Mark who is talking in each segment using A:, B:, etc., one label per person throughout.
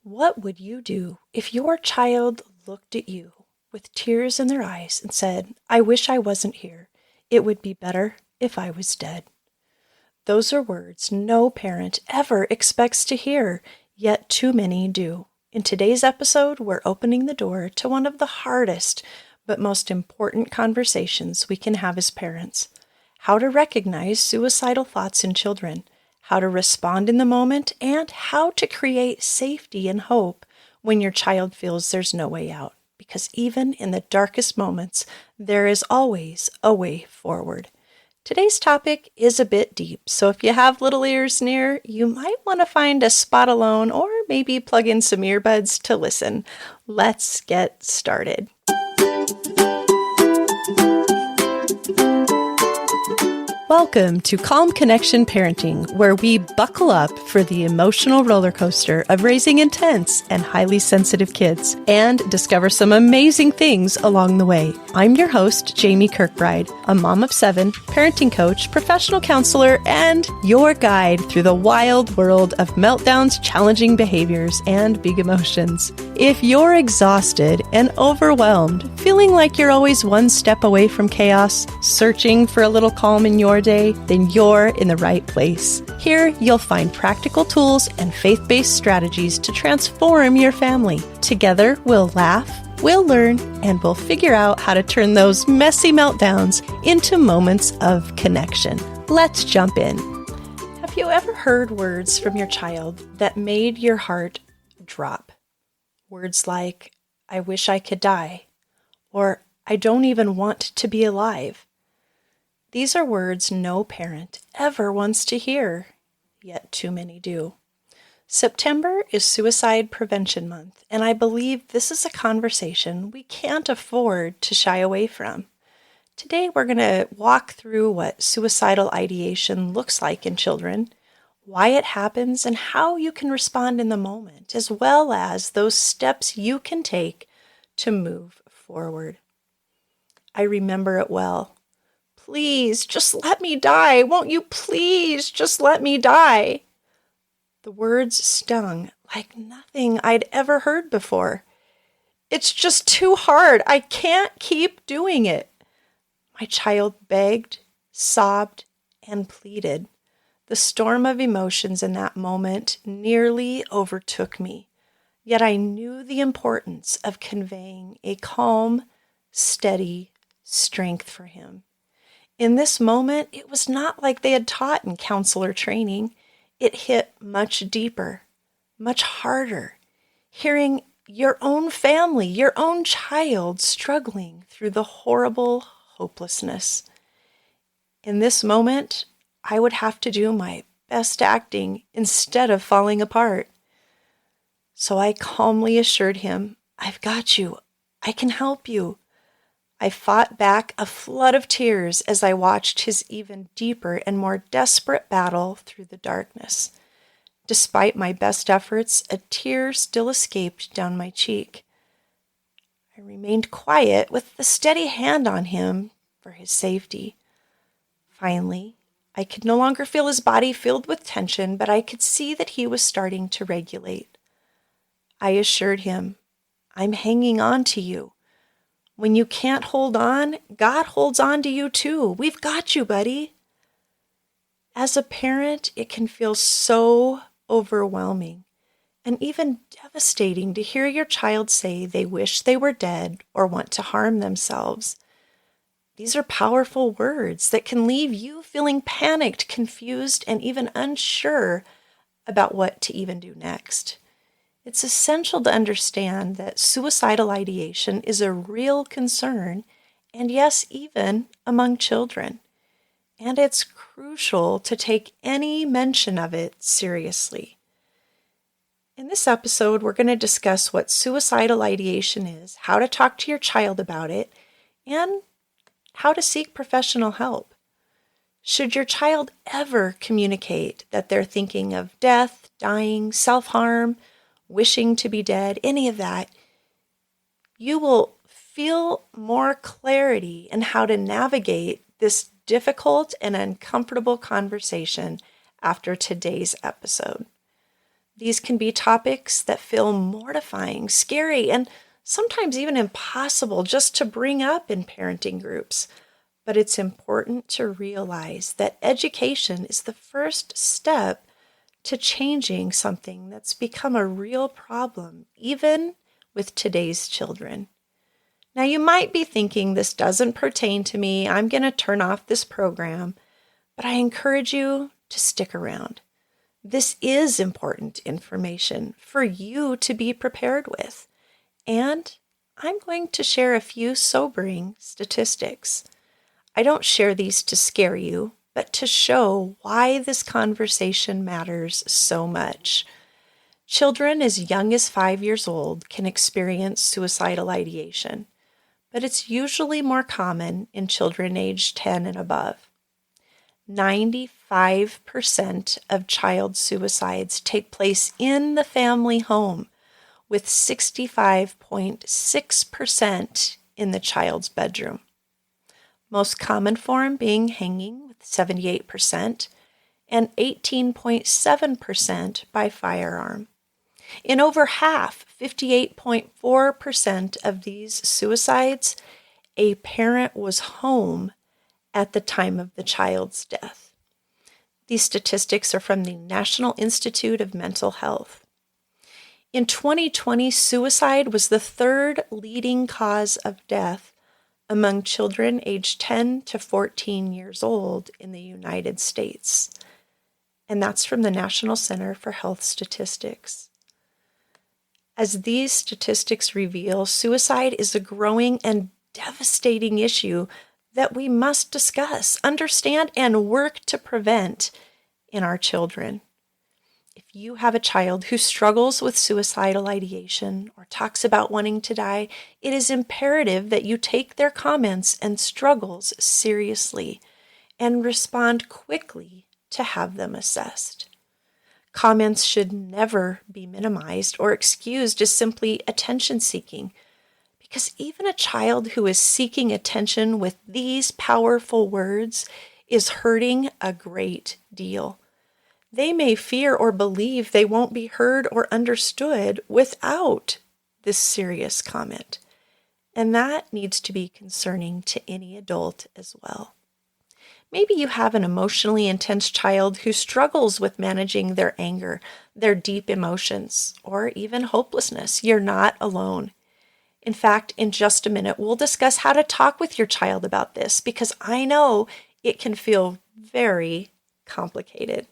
A: What would you do if your child looked at you with tears in their eyes and said, "I wish I wasn't here. It would be better if I was dead"? Those are words no parent ever expects to hear, yet too many do. In today's episode, we're opening the door to one of the hardest but most important conversations we can have as parents: how to recognize suicidal thoughts in children, how to respond in the moment, and how to create safety and hope when your child feels there's no way out. Because even in the darkest moments, there is always a way forward. Today's topic is a bit deep, so if you have little ears near, you might want to find a spot alone or maybe plug in some earbuds to listen. Let's get started. Welcome to Calm Connection Parenting, where we buckle up for the emotional roller coaster of raising intense and highly sensitive kids and discover some amazing things along the way. I'm your host, Jamie Kirkbride, a mom of 7, parenting coach, professional counselor, and your guide through the wild world of meltdowns, challenging behaviors, and big emotions. If you're exhausted and overwhelmed, feeling like you're always one step away from chaos, searching for a little calm in your day, then you're in the right place. Here, you'll find practical tools and faith-based strategies to transform your family. Together, we'll laugh, we'll learn, and we'll figure out how to turn those messy meltdowns into moments of connection. Let's jump in. Have you ever heard words from your child that made your heart drop? Words like, "I wish I could die," or "I don't even want to be alive." These are words no parent ever wants to hear, yet too many do. September is Suicide Prevention Month, and I believe this is a conversation we can't afford to shy away from. Today, we're going to walk through what suicidal ideation looks like in children, why it happens, and how you can respond in the moment, as well as those steps you can take to move forward. I remember it well. "Please, just let me die. Won't you please just let me die?" The words stung like nothing I'd ever heard before. "It's just too hard. I can't keep doing it." My child begged, sobbed, and pleaded. The storm of emotions in that moment nearly overtook me, yet I knew the importance of conveying a calm, steady strength for him. In this moment, it was not like they had taught in counselor training. It hit much deeper, much harder. Hearing your own family, your own child struggling through the horrible hopelessness. In this moment, I would have to do my best acting instead of falling apart. So I calmly assured him, "I've got you. I can help you." I fought back a flood of tears as I watched his even deeper and more desperate battle through the darkness. Despite my best efforts, a tear still escaped down my cheek. I remained quiet with a steady hand on him for his safety. Finally, I could no longer feel his body filled with tension, but I could see that he was starting to regulate. I assured him, "I'm hanging on to you. When you can't hold on, God holds on to you too. We've got you, buddy." As a parent, it can feel so overwhelming and even devastating to hear your child say they wish they were dead or want to harm themselves. These are powerful words that can leave you feeling panicked, confused, and even unsure about what to even do next. It's essential to understand that suicidal ideation is a real concern, and yes, even among children. And it's crucial to take any mention of it seriously. In this episode, we're going to discuss what suicidal ideation is, how to talk to your child about it, and how to seek professional help. Should your child ever communicate that they're thinking of death, dying, self-harm, wishing to be dead, any of that, you will feel more clarity in how to navigate this difficult and uncomfortable conversation after today's episode. These can be topics that feel mortifying, scary, and sometimes even impossible just to bring up in parenting groups. But it's important to realize that education is the first step to changing something that's become a real problem, even with today's children. Now, you might be thinking, this doesn't pertain to me, I'm going to turn off this program, but I encourage you to stick around. This is important information for you to be prepared with, and I'm going to share a few sobering statistics. I don't share these to scare you, but to show why this conversation matters so much. Children as young as 5 years old can experience suicidal ideation, but it's usually more common in children aged 10 and above. 95% of child suicides take place in the family home, with 65.6% in the child's bedroom. Most common form being hanging with 78% and 18.7% by firearm. In over half, 58.4% of these suicides, a parent was home at the time of the child's death. These statistics are from the National Institute of Mental Health. In 2020, suicide was the third leading cause of death among children aged 10 to 14 years old in the United States. And that's from the National Center for Health Statistics. As these statistics reveal, suicide is a growing and devastating issue that we must discuss, understand, and work to prevent in our children. If you have a child who struggles with suicidal ideation or talks about wanting to die, it is imperative that you take their comments and struggles seriously and respond quickly to have them assessed. Comments should never be minimized or excused as simply attention-seeking, because even a child who is seeking attention with these powerful words is hurting a great deal. They may fear or believe they won't be heard or understood without this serious comment, and that needs to be concerning to any adult as well. Maybe you have an emotionally intense child who struggles with managing their anger, their deep emotions, or even hopelessness. You're not alone. In fact, in just a minute, we'll discuss how to talk with your child about this, because I know it can feel very complicated.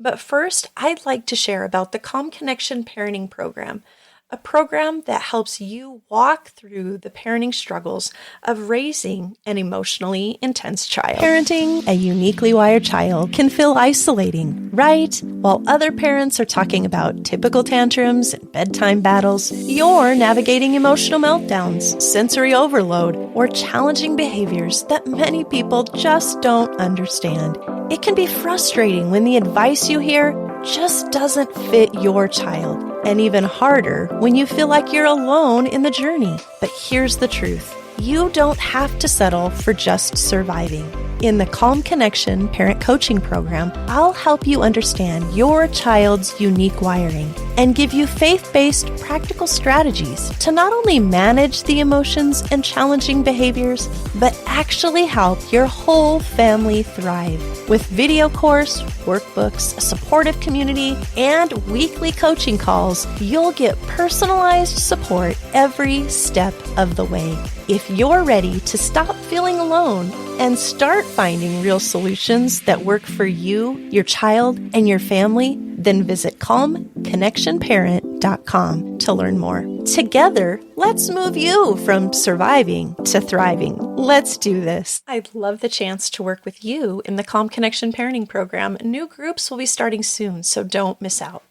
A: But first, I'd like to share about the Calm Connection Parenting Program, a program that helps you walk through the parenting struggles of raising an emotionally intense child. Parenting a uniquely wired child can feel isolating, right? While other parents are talking about typical tantrums and bedtime battles, you're navigating emotional meltdowns, sensory overload, or challenging behaviors that many people just don't understand. It can be frustrating when the advice you hear just doesn't fit your child, and even harder when you feel like you're alone in the journey. But here's the truth. You don't have to settle for just surviving. In the Calm Connection Parent Coaching Program, I'll help you understand your child's unique wiring and give you faith-based practical strategies to not only manage the emotions and challenging behaviors, but actually help your whole family thrive. With video course, workbooks, a supportive community, and weekly coaching calls, you'll get personalized support every step of the way. If you're ready to stop feeling alone and start finding real solutions that work for you, your child, and your family, then visit calmconnectionparent.com to learn more. Together, let's move you from surviving to thriving. Let's do this. I'd love the chance to work with you in the Calm Connection Parenting Program. New groups will be starting soon, so don't miss out.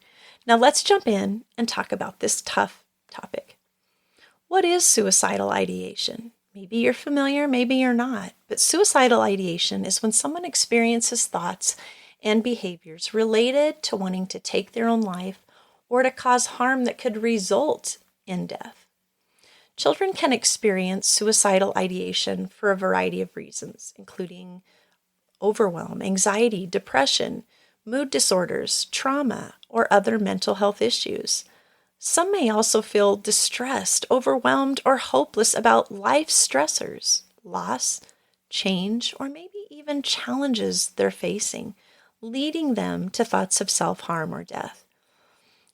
A: Now let's jump in and talk about this tough topic. What is suicidal ideation? Maybe you're familiar, maybe you're not. But suicidal ideation is when someone experiences thoughts and behaviors related to wanting to take their own life or to cause harm that could result in death. Children can experience suicidal ideation for a variety of reasons, including overwhelm, anxiety, depression, mood disorders, trauma, or other mental health issues. Some may also feel distressed, overwhelmed, or hopeless about life stressors, loss, change, or maybe even challenges they're facing, leading them to thoughts of self-harm or death.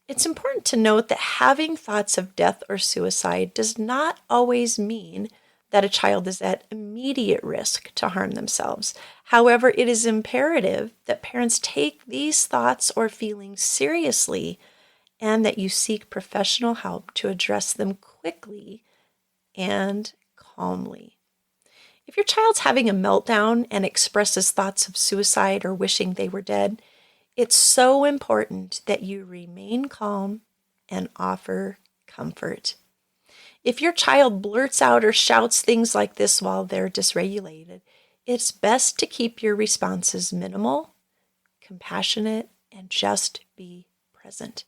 A: It's important to note that having thoughts of death or suicide does not always mean that a child is at immediate risk to harm themselves. However, it is imperative that parents take these thoughts or feelings seriously and that you seek professional help to address them quickly and calmly. If your child's having a meltdown and expresses thoughts of suicide or wishing they were dead, it's so important that you remain calm and offer comfort. If your child blurts out or shouts things like this while they're dysregulated, it's best to keep your responses minimal, compassionate, and just be present.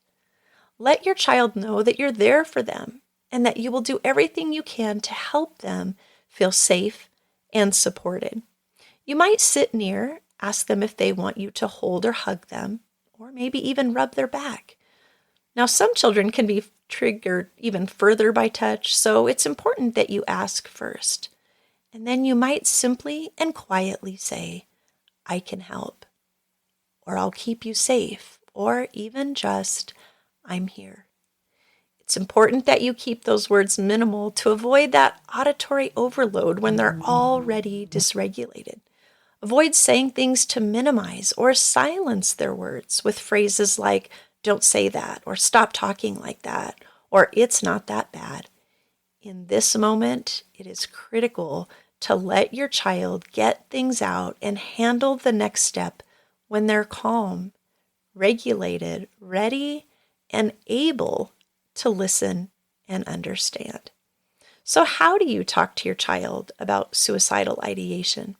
A: Let your child know that you're there for them and that you will do everything you can to help them feel safe and supported. You might sit near, ask them if they want you to hold or hug them, or maybe even rub their back. Now, some children can be triggered even further by touch, so it's important that you ask first. And then you might simply and quietly say, "I can help," or "I'll keep you safe," or even just, "I'm here." It's important that you keep those words minimal to avoid that auditory overload when they're already dysregulated. Avoid saying things to minimize or silence their words with phrases like, "Don't say that," or "Stop talking like that," or "It's not that bad." In this moment, it is critical to let your child get things out and handle the next step when they're calm, regulated, ready, and able to listen and understand. So how do you talk to your child about suicidal ideation?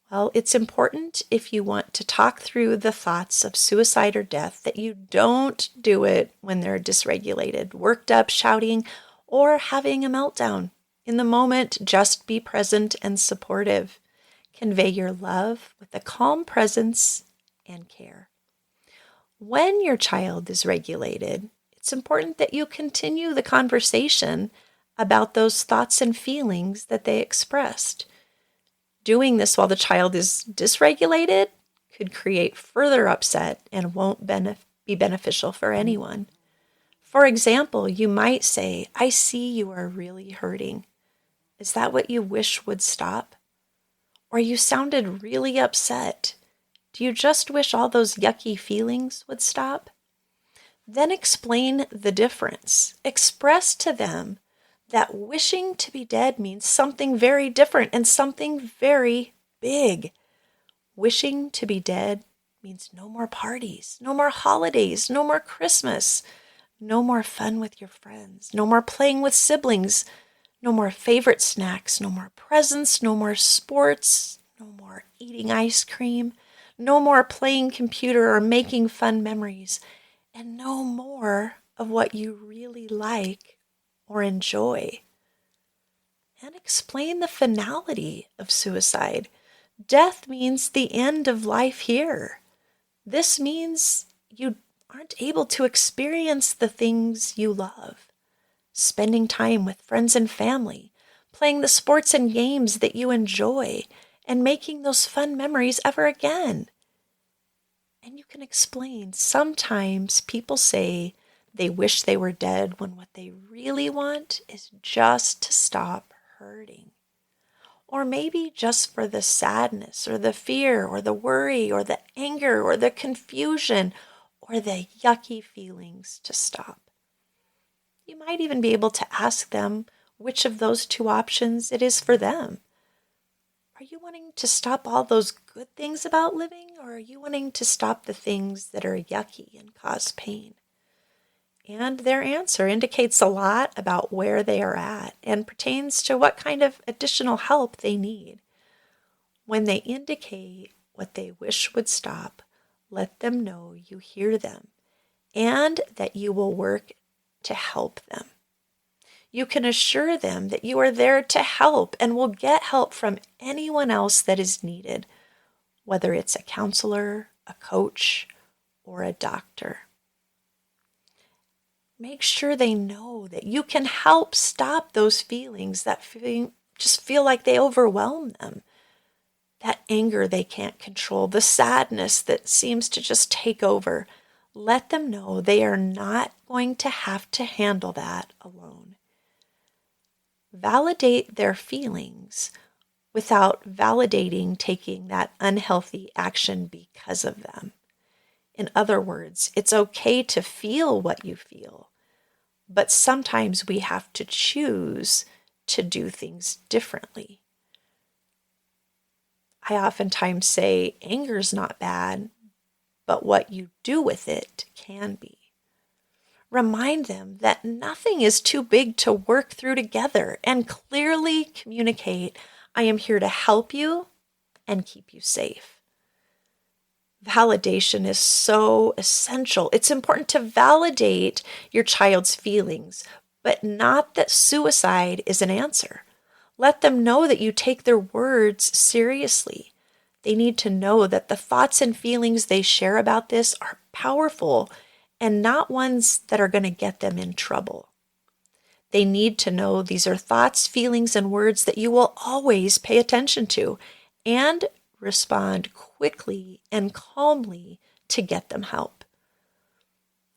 A: Well, it's important if you want to talk through the thoughts of suicide or death that you don't do it when they're dysregulated, worked up, shouting, or having a meltdown. In the moment, just be present and supportive. Convey your love with a calm presence and care. When your child is regulated, it's important that you continue the conversation about those thoughts and feelings that they expressed. Doing this while the child is dysregulated could create further upset and won't be beneficial for anyone. For example, you might say, "I see you are really hurting. Is that what you wish would stop?" Or "You sounded really upset. Do you just wish all those yucky feelings would stop?" Then explain the difference. Express to them that wishing to be dead means something very different and something very big. Wishing to be dead means no more parties, no more holidays, no more Christmas, no more fun with your friends, no more playing with siblings, no more favorite snacks, no more presents, no more sports, no more eating ice cream, no more playing computer or making fun memories, and no more of what you really like or enjoy. And explain the finality of suicide. Death means the end of life here. This means you aren't able to experience the things you love. Spending time with friends and family, playing the sports and games that you enjoy, and making those fun memories ever again. And you can explain, sometimes people say they wish they were dead when what they really want is just to stop hurting. Or maybe just for the sadness or the fear or the worry or the anger or the confusion or the yucky feelings to stop. You might even be able to ask them which of those two options it is for them. Are you wanting to stop all those good things about living, or are you wanting to stop the things that are yucky and cause pain? And their answer indicates a lot about where they are at and pertains to what kind of additional help they need. When they indicate what they wish would stop, let them know you hear them and that you will work to help them. You can assure them that you are there to help and will get help from anyone else that is needed, whether it's a counselor a coach, or a doctor. Make sure they know that you can help stop those feelings that just feel like they overwhelm them. That anger they can't control, the sadness that seems to just take over. Let them know they are not going to have to handle that alone. Validate their feelings without validating taking that unhealthy action because of them. In other words, it's okay to feel what you feel, but sometimes we have to choose to do things differently. I oftentimes say anger's not bad, but what you do with it can be. Remind them that nothing is too big to work through together and clearly communicate, I am here to help you and keep you safe. Validation is so essential. It's important to validate your child's feelings, but not that suicide is an answer. Let them know that you take their words seriously. They need to know that the thoughts and feelings they share about this are powerful and not ones that are going to get them in trouble. They need to know these are thoughts, feelings, and words that you will always pay attention to and respond quickly and calmly to get them help.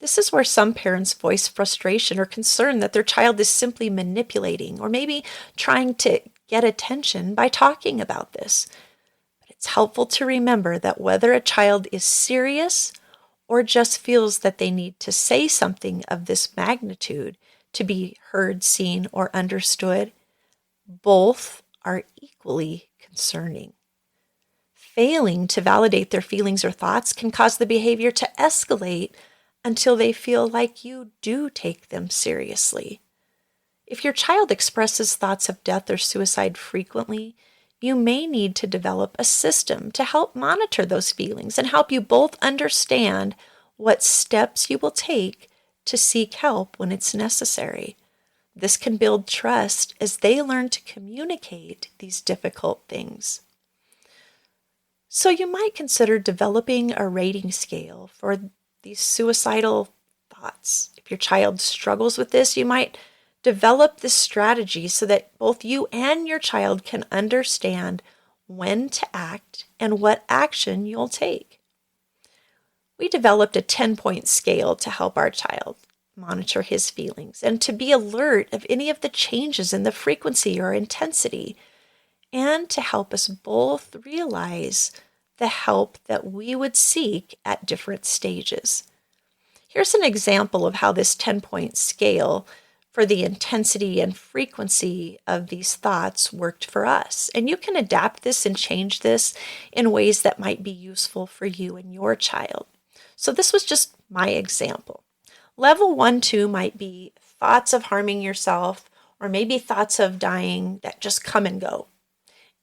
A: This is where some parents voice frustration or concern that their child is simply manipulating or maybe trying to get attention by talking about this. But it's helpful to remember that whether a child is serious or just feels that they need to say something of this magnitude to be heard, seen, or understood, both are equally concerning. Failing to validate their feelings or thoughts can cause the behavior to escalate until they feel like you do take them seriously. If your child expresses thoughts of death or suicide frequently, you may need to develop a system to help monitor those feelings and help you both understand what steps you will take to seek help when it's necessary. This can build trust as they learn to communicate these difficult things. So you might consider developing a rating scale for these suicidal thoughts. If your child struggles with this, you might develop this strategy so that both you and your child can understand when to act and what action you'll take. We developed a 10-point scale to help our child monitor his feelings and to be alert of any of the changes in the frequency or intensity, and to help us both realize the help that we would seek at different stages. Here's an example of how this 10-point scale for the intensity and frequency of these thoughts worked for us. And you can adapt this and change this in ways that might be useful for you and your child. So this was just my example. Level 1, 2 might be thoughts of harming yourself, or maybe thoughts of dying that just come and go.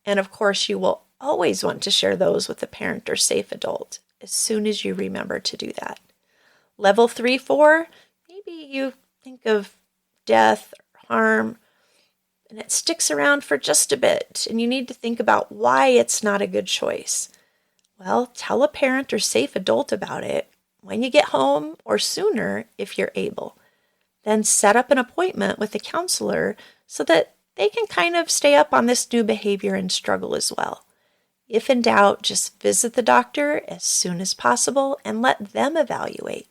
A: And of course, you will always want to share those with a parent or safe adult as soon as you remember to do that. Level 3, 4, maybe you think of death or harm and it sticks around for just a bit and you need to think about why it's not a good choice. Well, tell a parent or safe adult about it when you get home or sooner if you're able. Then set up an appointment with a counselor so that they can kind of stay up on this new behavior and struggle as well. If in doubt, just visit the doctor as soon as possible and let them evaluate.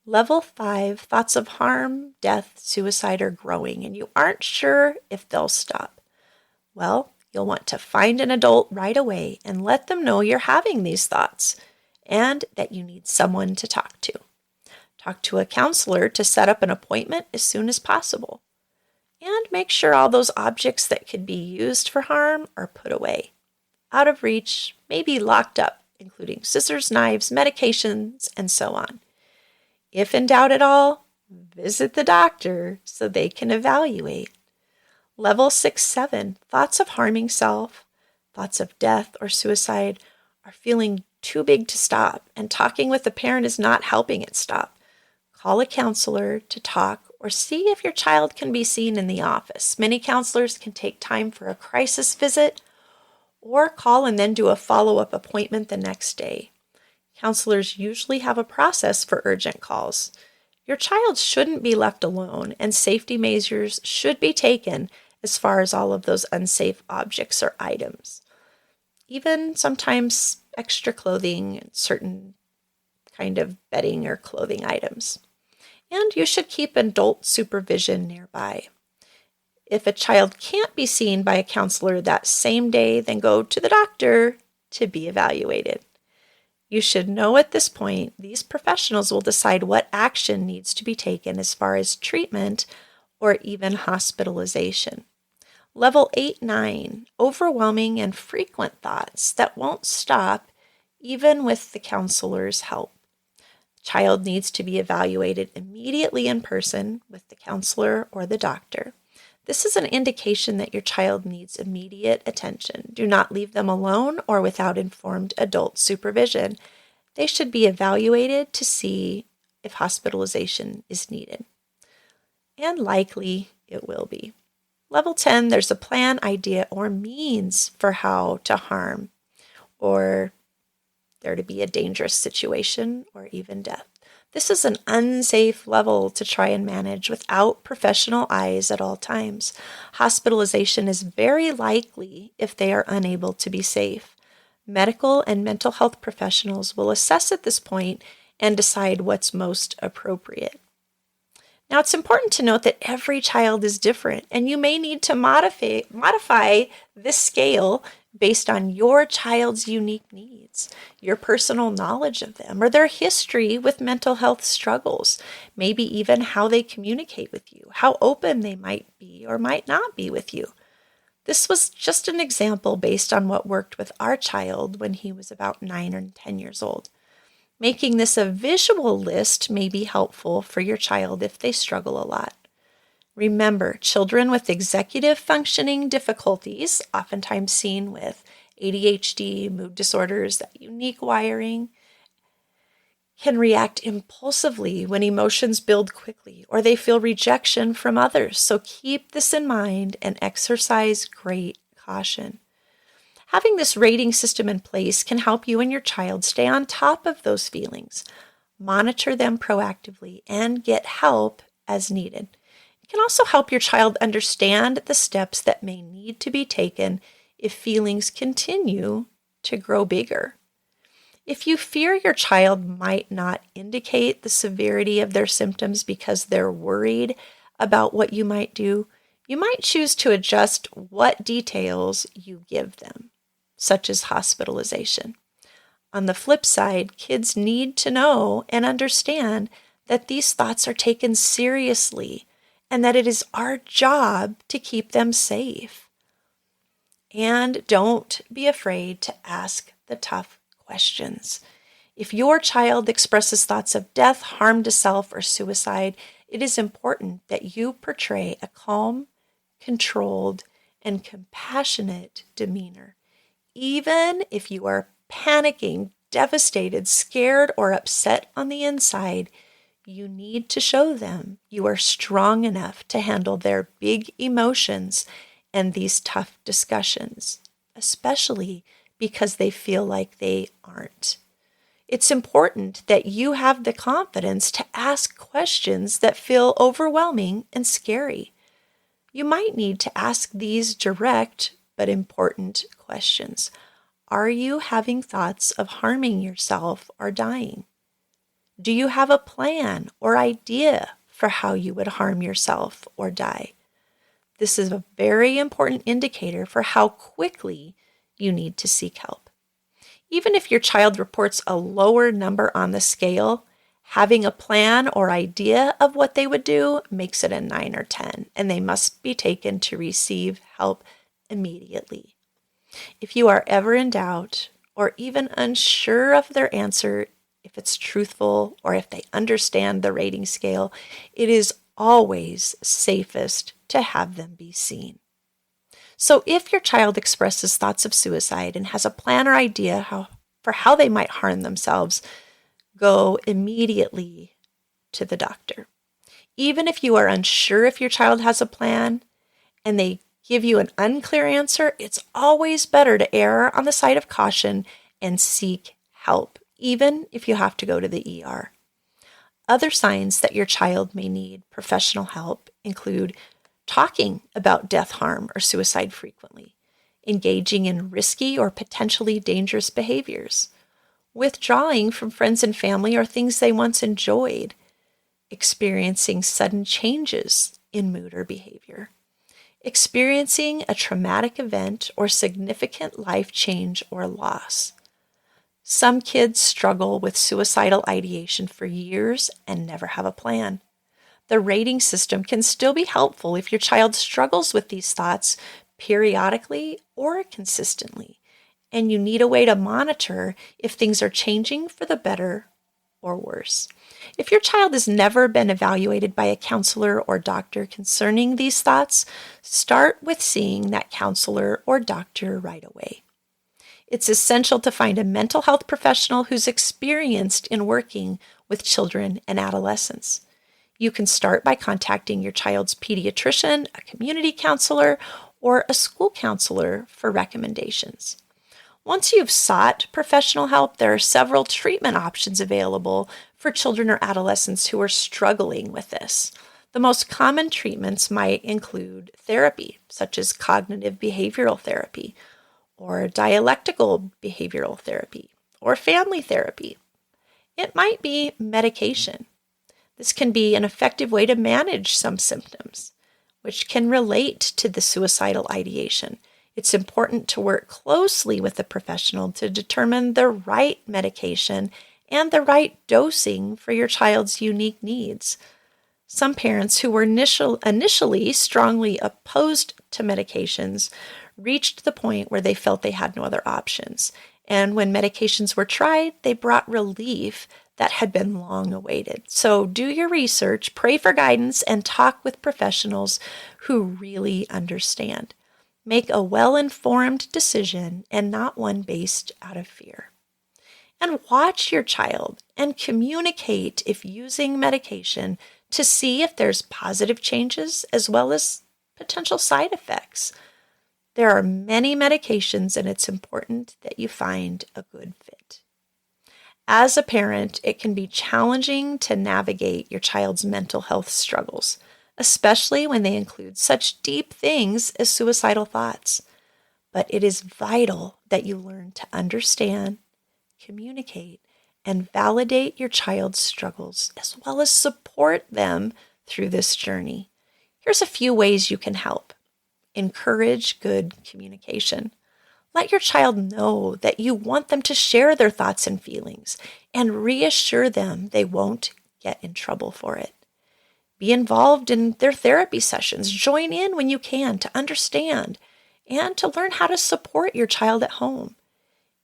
A: Level 5, thoughts of harm, death, suicide are growing and you aren't sure if they'll stop. Well, you'll want to find an adult right away and let them know you're having these thoughts and that you need someone to talk to. Talk to a counselor to set up an appointment as soon as possible. And make sure all those objects that could be used for harm are put away, out of reach, maybe locked up, including scissors, knives, medications, and so on. If in doubt at all, visit the doctor so they can evaluate. Level 6, 7, thoughts of harming self, thoughts of death or suicide are feeling too big to stop, and talking with a parent is not helping it stop. Call a counselor to talk or see if your child can be seen in the office. Many counselors can take time for a crisis visit or call and then do a follow-up appointment the next day. Counselors usually have a process for urgent calls. Your child shouldn't be left alone, and safety measures should be taken as far as all of those unsafe objects or items. Even sometimes extra clothing and certain kind of bedding or clothing items. And you should keep adult supervision nearby. If a child can't be seen by a counselor that same day, then go to the doctor to be evaluated. You should know at this point, these professionals will decide what action needs to be taken as far as treatment or even hospitalization. Level 8-9, overwhelming and frequent thoughts that won't stop even with the counselor's help. Child needs to be evaluated immediately in person with the counselor or the doctor. This is an indication that your child needs immediate attention. Do not leave them alone or without informed adult supervision. They should be evaluated to see if hospitalization is needed. And likely it will be. Level 10, there's a plan, idea, or means for how to harm or there to be a dangerous situation or even death. This is an unsafe level to try and manage without professional eyes at all times. Hospitalization is very likely if they are unable to be safe. Medical and mental health professionals will assess at this point and decide what's most appropriate. Now, it's important to note that every child is different, and you may need to modify this scale based on your child's unique needs, your personal knowledge of them, or their history with mental health struggles, maybe even how they communicate with you, how open they might be or might not be with you. This was just an example based on what worked with our child when he was about 9 or 10 years old. Making this a visual list may be helpful for your child if they struggle a lot. Remember, children with executive functioning difficulties, oftentimes seen with ADHD, mood disorders, that unique wiring, can react impulsively when emotions build quickly or they feel rejection from others. So keep this in mind and exercise great caution. Having this rating system in place can help you and your child stay on top of those feelings, monitor them proactively, and get help as needed. It can also help your child understand the steps that may need to be taken if feelings continue to grow bigger. If you fear your child might not indicate the severity of their symptoms because they're worried about what you might do, you might choose to adjust what details you give them, such as hospitalization. On the flip side, kids need to know and understand that these thoughts are taken seriously and that it is our job to keep them safe. And don't be afraid to ask the tough questions. If your child expresses thoughts of death, harm to self, or suicide, it is important that you portray a calm, controlled, and compassionate demeanor. Even if you are panicking, devastated, scared, or upset on the inside, you need to show them you are strong enough to handle their big emotions and these tough discussions, especially because they feel like they aren't. It's important that you have the confidence to ask questions that feel overwhelming and scary. You might need to ask these direct but important questions. Are you having thoughts of harming yourself or dying? Do you have a plan or idea for how you would harm yourself or die? This is a very important indicator for how quickly you need to seek help. Even if your child reports a lower number on the scale, having a plan or idea of what they would do makes it a 9 or 10, and they must be taken to receive help immediately. If you are ever in doubt or even unsure of their answer, if it's truthful or if they understand the rating scale, it is always safest to have them be seen. So if your child expresses thoughts of suicide and has a plan or idea for how they might harm themselves, go immediately to the doctor. Even if you are unsure if your child has a plan and they give you an unclear answer, it's always better to err on the side of caution and seek help even if you have to go to the ER. Other signs that your child may need professional help include talking about death, harm, or suicide frequently, engaging in risky or potentially dangerous behaviors, withdrawing from friends and family or things they once enjoyed, experiencing sudden changes in mood or behavior, experiencing a traumatic event or significant life change or loss. Some kids struggle with suicidal ideation for years and never have a plan. The rating system can still be helpful if your child struggles with these thoughts periodically or consistently, and you need a way to monitor if things are changing for the better or worse. If your child has never been evaluated by a counselor or doctor concerning these thoughts, start with seeing that counselor or doctor right away. It's essential to find a mental health professional who's experienced in working with children and adolescents. You can start by contacting your child's pediatrician, a community counselor, or a school counselor for recommendations. Once you've sought professional help, there are several treatment options available for children or adolescents who are struggling with this. The most common treatments might include therapy, such as cognitive behavioral therapy, or dialectical behavioral therapy, or family therapy. It might be medication. This can be an effective way to manage some symptoms, which can relate to the suicidal ideation. It's important to work closely with a professional to determine the right medication and the right dosing for your child's unique needs. Some parents who were initially strongly opposed to medications reached the point where they felt they had no other options. And when medications were tried, they brought relief that had been long awaited. So do your research, pray for guidance, and talk with professionals who really understand. Make a well-informed decision and not one based out of fear. And watch your child and communicate if using medication to see if there's positive changes as well as potential side effects. There are many medications, and it's important that you find a good fit. As a parent, it can be challenging to navigate your child's mental health struggles, especially when they include such deep things as suicidal thoughts. But it is vital that you learn to understand, communicate, and validate your child's struggles, as well as support them through this journey. Here's a few ways you can help. Encourage good communication. Let your child know that you want them to share their thoughts and feelings, and reassure them they won't get in trouble for it. Be involved in their therapy sessions. Join in when you can to understand and to learn how to support your child at home.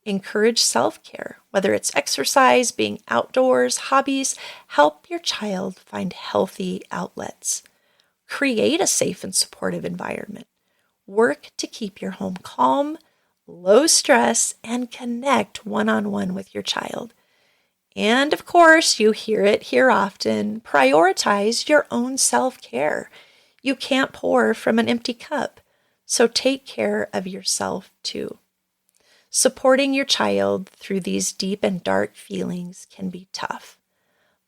A: Encourage self-care, whether it's exercise, being outdoors, hobbies. Help your child find healthy outlets. Create a safe and supportive environment. Work to keep your home calm, low stress, and connect one-on-one with your child. And of course, you hear it here often, prioritize your own self-care. You can't pour from an empty cup, so take care of yourself too. Supporting your child through these deep and dark feelings can be tough,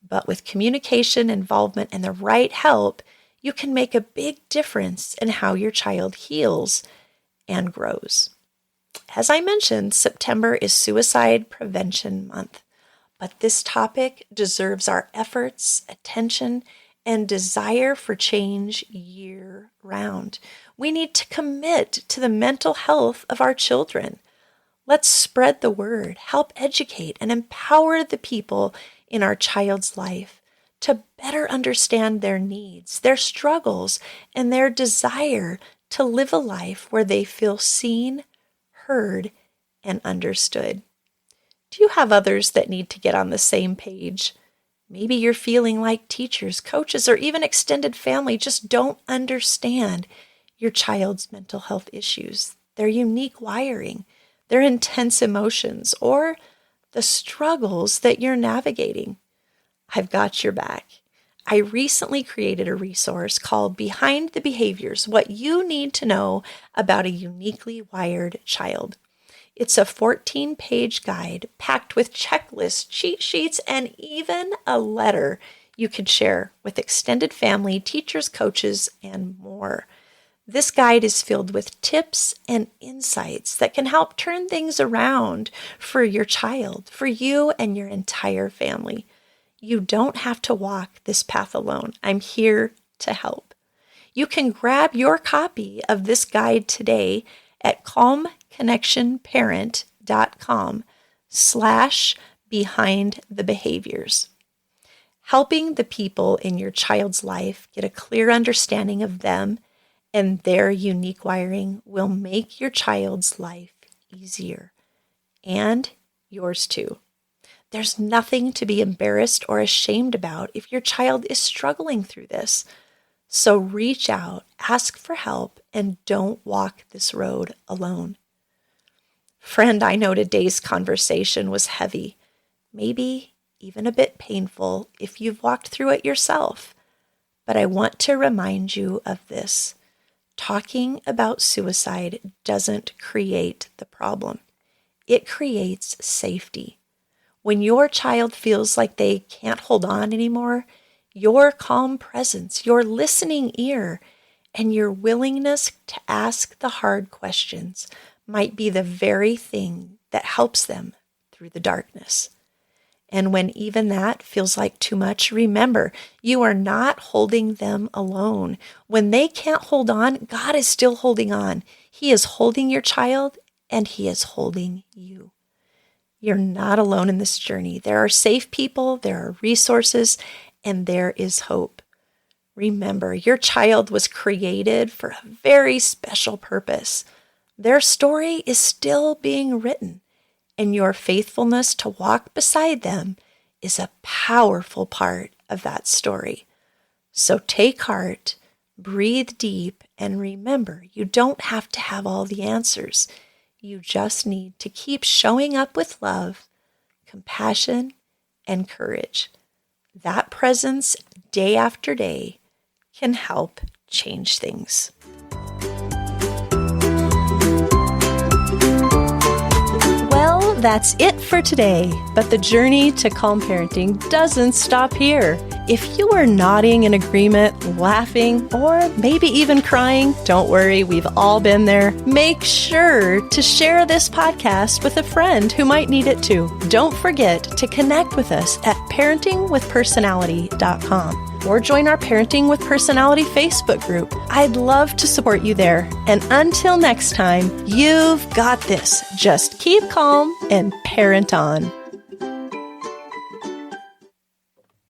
A: but with communication, involvement, and the right help, you can make a big difference in how your child heals and grows. As I mentioned, September is Suicide Prevention Month, but this topic deserves our efforts, attention, and desire for change year-round. We need to commit to the mental health of our children. Let's spread the word, help educate, and empower the people in our child's life to better understand their needs, their struggles, and their desire to live a life where they feel seen, heard, and understood. Do you have others that need to get on the same page? Maybe you're feeling like teachers, coaches, or even extended family just don't understand your child's mental health issues, their unique wiring, their intense emotions, or the struggles that you're navigating. I've got your back. I recently created a resource called Behind the Behaviors: What You Need to Know About a Uniquely Wired Child. It's a 14-page guide packed with checklists, cheat sheets, and even a letter you can share with extended family, teachers, coaches, and more. This guide is filled with tips and insights that can help turn things around for your child, for you and your entire family. You don't have to walk this path alone. I'm here to help. You can grab your copy of this guide today at calmconnectionparent.com/behindthebehaviors. Helping the people in your child's life get a clear understanding of them and their unique wiring will make your child's life easier, and yours too. There's nothing to be embarrassed or ashamed about if your child is struggling through this. So reach out, ask for help, and don't walk this road alone. Friend, I know today's conversation was heavy, maybe even a bit painful if you've walked through it yourself. But I want to remind you of this. Talking about suicide doesn't create the problem. It creates safety. When your child feels like they can't hold on anymore, your calm presence, your listening ear, and your willingness to ask the hard questions might be the very thing that helps them through the darkness. And when even that feels like too much, remember, you are not holding them alone. When they can't hold on, God is still holding on. He is holding your child, and He is holding you. You're not alone in this journey. There are safe people, there are resources, and there is hope. Remember, your child was created for a very special purpose. Their story is still being written, and your faithfulness to walk beside them is a powerful part of that story. So take heart, breathe deep, and remember, you don't have to have all the answers. You just need to keep showing up with love, compassion, and courage. That presence, day after day, can help change things. Well, that's it for today, but the journey to calm parenting doesn't stop here. If you are nodding in agreement, laughing, or maybe even crying, don't worry, we've all been there. Make sure to share this podcast with a friend who might need it too. Don't forget to connect with us at parentingwithpersonality.com or join our Parenting with Personality Facebook group. I'd love to support you there. And until next time, you've got this. Just keep calm and parent on.